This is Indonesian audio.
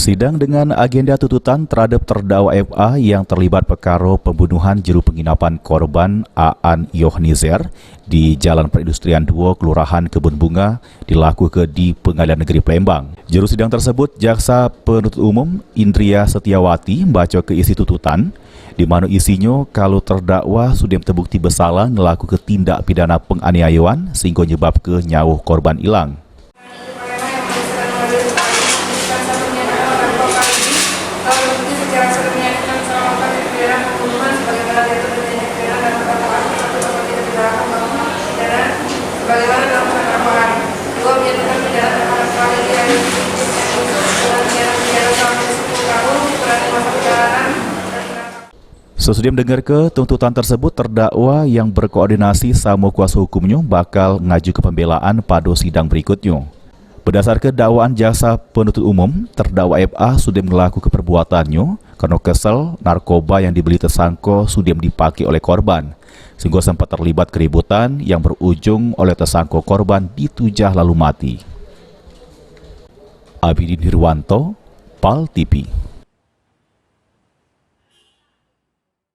Sidang dengan agenda tuntutan terhadap terdakwa FA yang terlibat perkara pembunuhan juru penginapan korban Aan Yohnizer di Jalan Perindustrian 2, Kelurahan Kebun Bunga dilakukan di Pengadilan Negeri Palembang. Juru sidang tersebut, Jaksa Penuntut Umum Indria Setiawati, membaca ke isi tuntutan, di mana isinya kalau terdakwa sudah terbukti bersalah melakukan tindak pidana penganiayaan sehingga menyebabkan nyawa korban hilang. Sesudah mendengar ke tuntutan tersebut, terdakwa yang berkoordinasi sama kuasa hukumnya bakal ngaju ke pembelaan pada sidang berikutnya. Berdasarkan dakwaan Jaksa Penuntut Umum, terdakwa FA sudah melakukan perbuatannya karena kesal narkoba yang dibeli tersangka sudah dipakai oleh korban, sehingga sempat terlibat keributan yang berujung oleh tersangka korban ditujah lalu mati. Abidin Hirwanto, PAL TV.